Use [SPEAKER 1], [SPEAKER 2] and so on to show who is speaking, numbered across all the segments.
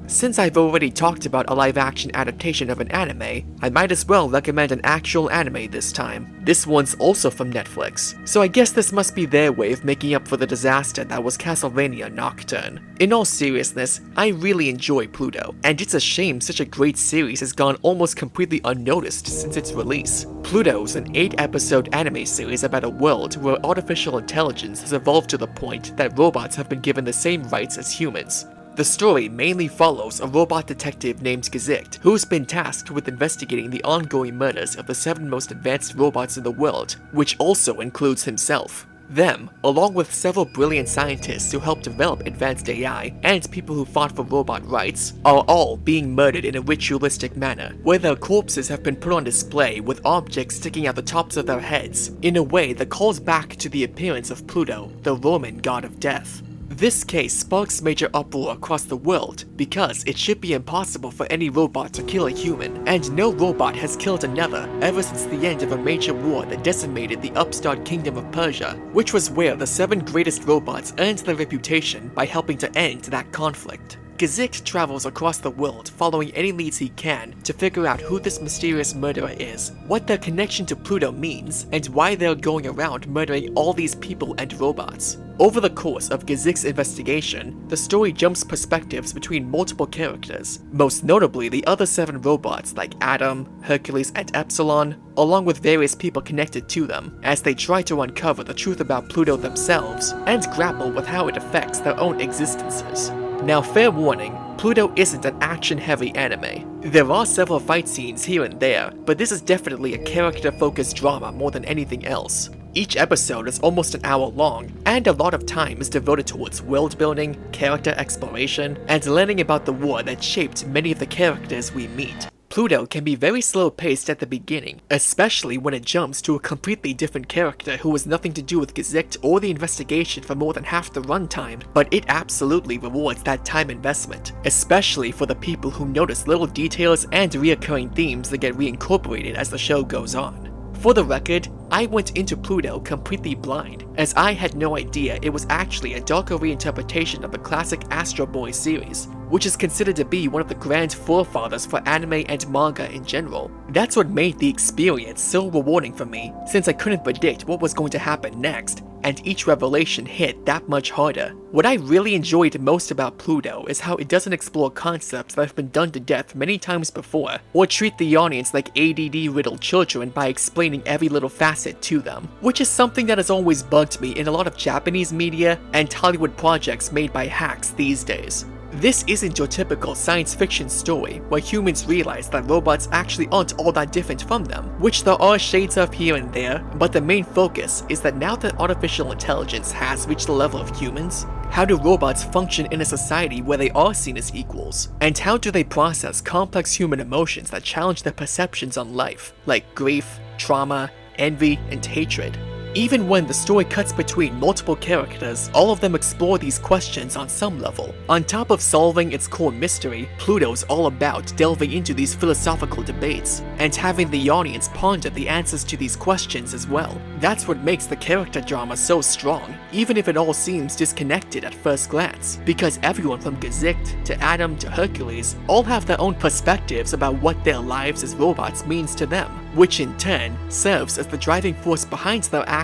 [SPEAKER 1] Since I've already talked about a live-action adaptation of an anime, I might as well recommend an actual anime this time. This one's also from Netflix, so I guess this must be their way of making up for the disaster that was Castlevania Nocturne. In all seriousness, I really enjoy Pluto, and it's a shame such a great series has gone almost completely unnoticed since its release. Pluto is an 8-episode anime series about a world where artificial intelligence has evolved to the point that robots have been given the same rights as humans. The story mainly follows a robot detective named Gesicht, who's been tasked with investigating the ongoing murders of the 7 most advanced robots in the world, which also includes himself. Them, along with several brilliant scientists who helped develop advanced AI and people who fought for robot rights, are all being murdered in a ritualistic manner, where their corpses have been put on display with objects sticking out the tops of their heads, in a way that calls back to the appearance of Pluto, the Roman god of death. This case sparks major uproar across the world because it should be impossible for any robot to kill a human, and no robot has killed another ever since the end of a major war that decimated the upstart kingdom of Persia, which was where the 7 greatest robots earned their reputation by helping to end that conflict. Gesicht travels across the world following any leads he can to figure out who this mysterious murderer is, what their connection to Pluto means, and why they're going around murdering all these people and robots. Over the course of Gesicht's investigation, the story jumps perspectives between multiple characters, most notably the other 7 robots like Adam, Hercules, and Epsilon, along with various people connected to them, as they try to uncover the truth about Pluto themselves and grapple with how it affects their own existences. Now, fair warning, Pluto isn't an action-heavy anime. There are several fight scenes here and there, but this is definitely a character-focused drama more than anything else. Each episode is almost an hour long, and a lot of time is devoted towards world building, character exploration, and learning about the war that shaped many of the characters we meet. Pluto can be very slow-paced at the beginning, especially when it jumps to a completely different character who has nothing to do with Gesicht or the investigation for more than half the runtime, but it absolutely rewards that time investment, especially for the people who notice little details and reoccurring themes that get reincorporated as the show goes on. For the record, I went into Pluto completely blind, as I had no idea it was actually a darker reinterpretation of the classic Astro Boy series, which is considered to be one of the grand forefathers for anime and manga in general. That's what made the experience so rewarding for me, since I couldn't predict what was going to happen next, and each revelation hit that much harder. What I really enjoyed most about Pluto is how it doesn't explore concepts that have been done to death many times before, or treat the audience like ADD-riddled children by explaining every little facet to them, which is something that has always bugged me in a lot of Japanese media and Hollywood projects made by hacks these days. This isn't your typical science fiction story where humans realize that robots actually aren't all that different from them, which there are shades of here and there, but the main focus is that now that artificial intelligence has reached the level of humans, how do robots function in a society where they are seen as equals? And how do they process complex human emotions that challenge their perceptions on life, like grief, trauma, envy, and hatred? Even when the story cuts between multiple characters, all of them explore these questions on some level. On top of solving its core mystery, Pluto's all about delving into these philosophical debates, and having the audience ponder the answers to these questions as well. That's what makes the character drama so strong, even if it all seems disconnected at first glance, because everyone from Gesicht to Adam to Hercules all have their own perspectives about what their lives as robots means to them, which in turn serves as the driving force behind their actions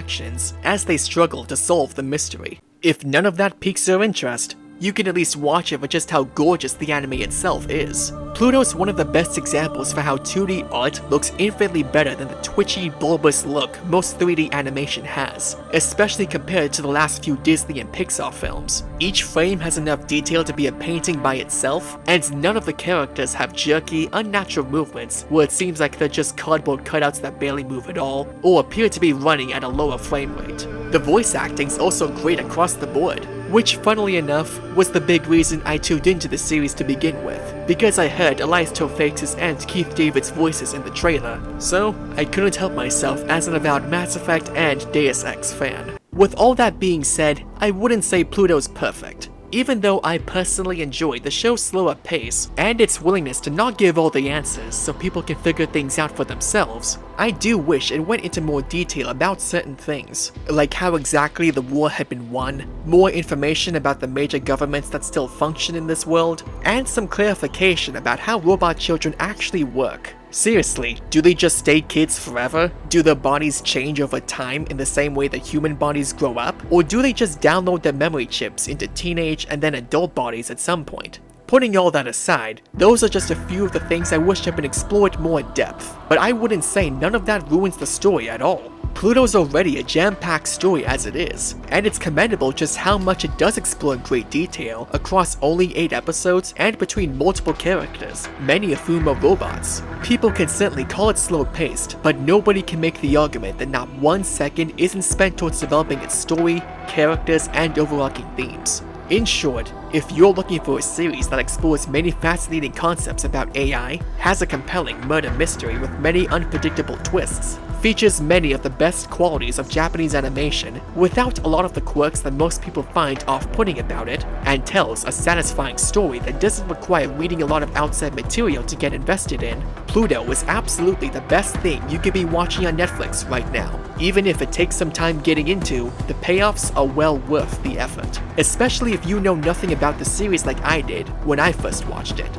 [SPEAKER 1] as they struggle to solve the mystery. If none of that piques your interest, you can at least watch it for just how gorgeous the anime itself is. Pluto's one of the best examples for how 2D art looks infinitely better than the twitchy, bulbous look most 3D animation has, especially compared to the last few Disney and Pixar films. Each frame has enough detail to be a painting by itself, and none of the characters have jerky, unnatural movements where it seems like they're just cardboard cutouts that barely move at all, or appear to be running at a lower frame rate. The voice acting's also great across the board, which, funnily enough, was the big reason I tuned into the series to begin with, because I heard Elias Tofax's and Keith David's voices in the trailer, so I couldn't help myself as an avowed Mass Effect and Deus Ex fan. With all that being said, I wouldn't say Pluto's perfect. Even though I personally enjoyed the show's slower pace and its willingness to not give all the answers so people can figure things out for themselves, I do wish it went into more detail about certain things, like how exactly the war had been won, more information about the major governments that still function in this world, and some clarification about how robot children actually work. Seriously, do they just stay kids forever? Do their bodies change over time in the same way that human bodies grow up? Or do they just download their memory chips into teenage and then adult bodies at some point? Putting all that aside, those are just a few of the things I wish had been explored more in depth, but I wouldn't say none of that ruins the story at all. Pluto's already a jam-packed story as it is, and it's commendable just how much it does explore in great detail across only 8 episodes and between multiple characters, many of whom are robots. People can certainly call it slow-paced, but nobody can make the argument that not 1 second isn't spent towards developing its story, characters, and overarching themes. In short, if you're looking for a series that explores many fascinating concepts about AI, has a compelling murder mystery with many unpredictable twists, features many of the best qualities of Japanese animation without a lot of the quirks that most people find off-putting about it, and tells a satisfying story that doesn't require reading a lot of outside material to get invested in, Pluto is absolutely the best thing you could be watching on Netflix right now. Even if it takes some time getting into, the payoffs are well worth the effort, especially if you know nothing about the series like I did when I first watched it.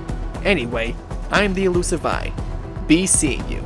[SPEAKER 1] Anyway, I'm the Elusive Eye. Be seeing you.